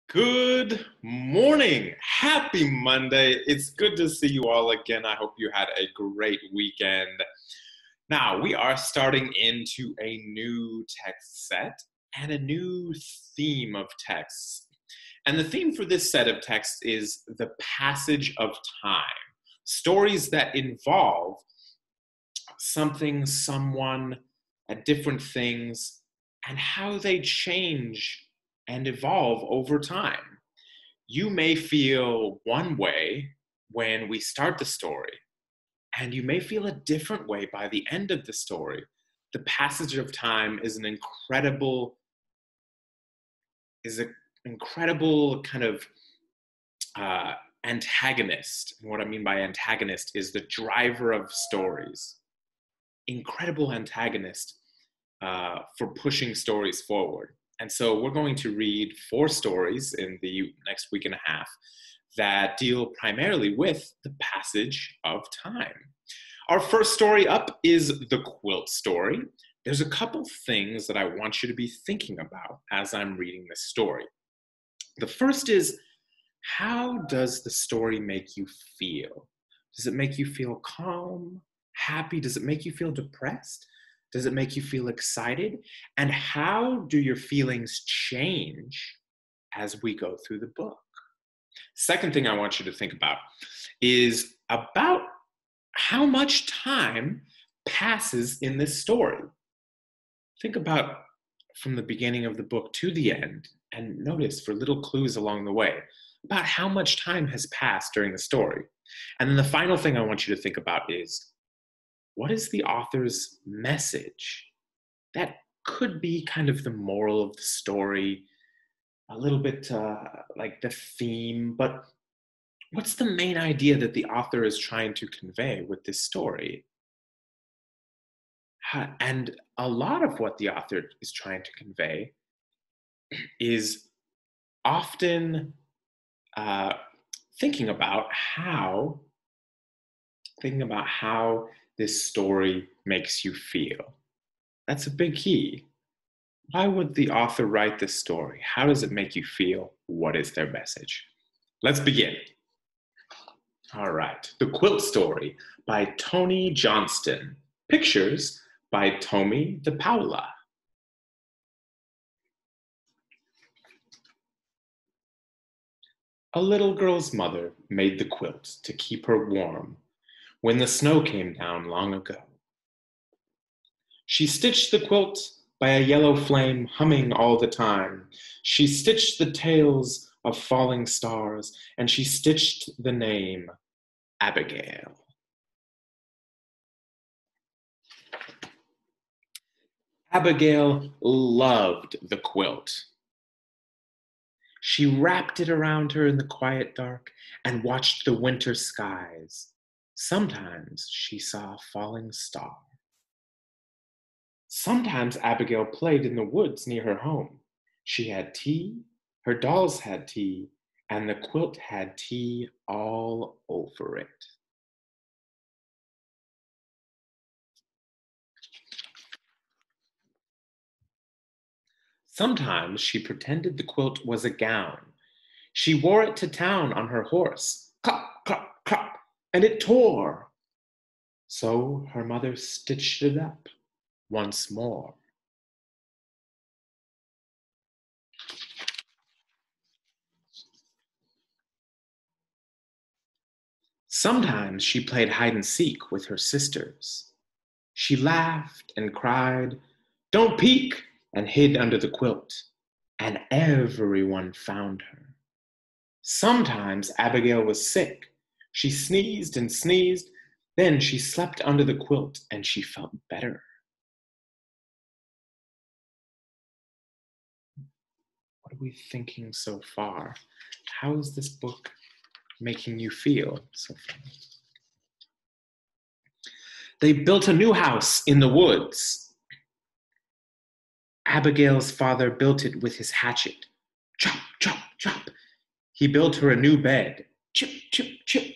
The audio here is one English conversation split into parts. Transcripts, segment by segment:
Good morning. Happy Monday. It's good to see you all again. I hope you had a great weekend. Now, we are starting into a new text set and a new theme of texts. And the theme for this set of texts is the passage of time. Stories that involve something, someone, different things, and how they change and evolve over time. You may feel one way when we start the story, and you may feel a different way by the end of the story. The passage of time is an incredible kind of antagonist. And what I mean by antagonist is the driver of stories. Incredible antagonist for pushing stories forward. And so we're going to read 4 stories in the next week and a half that deal primarily with the passage of time. Our first story up is the Quilt story. There's a couple things that I want you to be thinking about as I'm reading this story. The first is, how does the story make you feel? Does it make you feel calm, happy? Does it make you feel depressed? Does it make you feel excited? And how do your feelings change as we go through the book? Second thing I want you to think about is about how much time passes in this story. Think about from the beginning of the book to the end, and notice for little clues along the way about how much time has passed during the story. And then the final thing I want you to think about is, what is the author's message? That could be kind of the moral of the story, a little bit like the theme, but what's the main idea that the author is trying to convey with this story? And a lot of what the author is trying to convey is often thinking about how this story makes you feel. That's a big key. Why would the author write this story? How does it make you feel? What is their message? Let's begin. All right, The Quilt Story by Tony Johnston. Pictures by Tommy DePaula. A little girl's mother made the quilt to keep her warm when the snow came down long ago. She stitched the quilt by a yellow flame humming all the time. She stitched the tails of falling stars, and she stitched the name Abigail. Abigail loved the quilt. She wrapped it around her in the quiet dark and watched the winter skies. Sometimes she saw a falling star. Sometimes Abigail played in the woods near her home. She had tea, her dolls had tea, and the quilt had tea all over it. Sometimes she pretended the quilt was a gown. She wore it to town on her horse. Clop, clop, clop, and it tore. So her mother stitched it up once more. Sometimes she played hide and seek with her sisters. She laughed and cried, "Don't peek," and hid under the quilt, and everyone found her. Sometimes Abigail was sick. She sneezed and sneezed, then she slept under the quilt and she felt better. What are we thinking so far? How is this book making you feel so far? They built a new house in the woods. Abigail's father built it with his hatchet. Chop, chop, chop. He built her a new bed. Chip, chip, chip.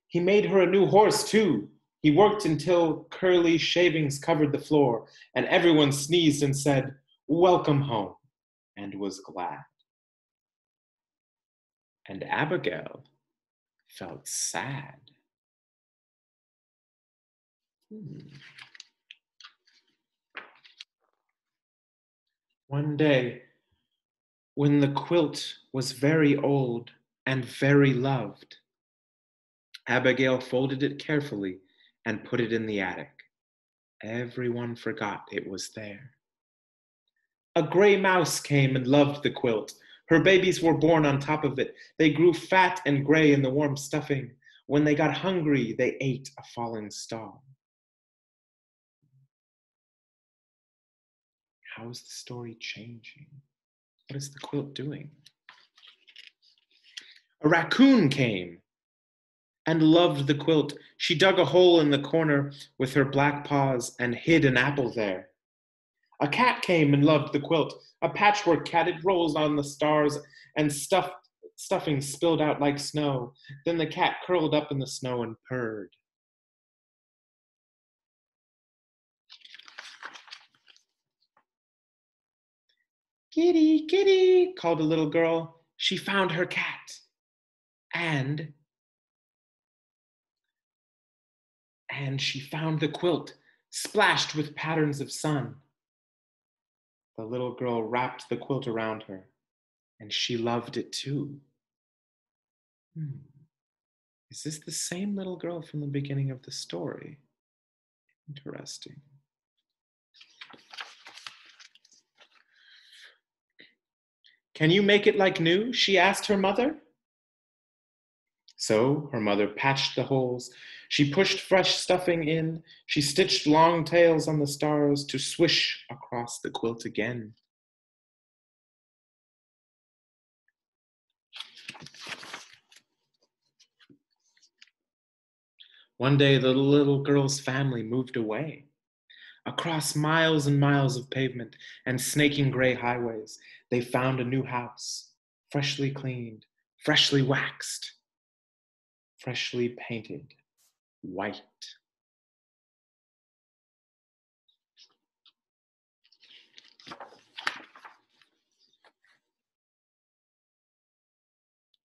He made her a new horse, too. He worked until curly shavings covered the floor, and everyone sneezed and said, "Welcome home," and was glad. and Abigail felt sad. One day, when the quilt was very old and very loved, Abigail folded it carefully and put it in the attic. Everyone forgot it was there. A gray mouse came and loved the quilt. Her babies were born on top of it. They grew fat and gray in the warm stuffing. When they got hungry, they ate a falling star. How is the story changing? What is the quilt doing? A raccoon came and loved the quilt. She dug a hole in the corner with her black paws and hid an apple there. A cat came and loved the quilt. A patchwork cat, it rolls on the stars, and stuffing spilled out like snow. Then the cat curled up in the snow and purred. Kitty, kitty, called a little girl. She found her cat. And she found the quilt, splashed with patterns of sun. The little girl wrapped the quilt around her, and she loved it too. Is this the same little girl from the beginning of the story? Interesting. Can you make it like new? She asked her mother. So her mother patched the holes. She pushed fresh stuffing in. She stitched long tails on the stars to swish across the quilt again. One day, the little girl's family moved away. Across miles and miles of pavement and snaking gray highways, they found a new house, freshly cleaned, freshly waxed, freshly painted white.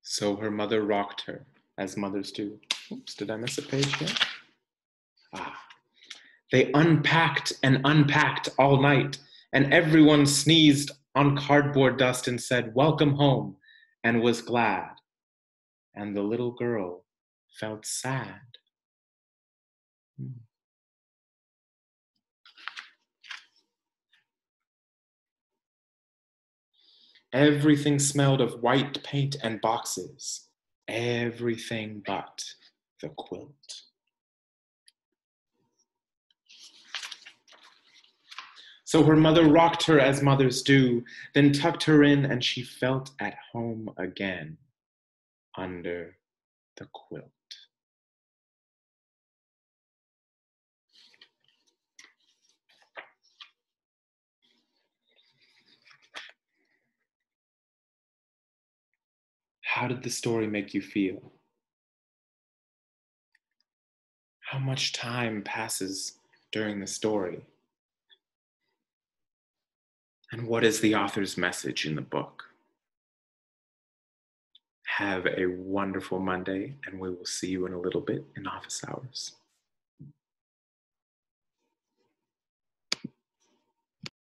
So her mother rocked her, as mothers do. Oops, did I miss a page here? They unpacked and unpacked all night, and everyone sneezed on cardboard dust and said, "Welcome home," and was glad. And the little girl felt sad. Everything smelled of white paint and boxes. Everything but the quilt. So her mother rocked her as mothers do, then tucked her in, and she felt at home again under the quilt. How did the story make you feel? How much time passes during the story? And what is the author's message in the book? Have a wonderful Monday, and we will see you in a little bit in office hours.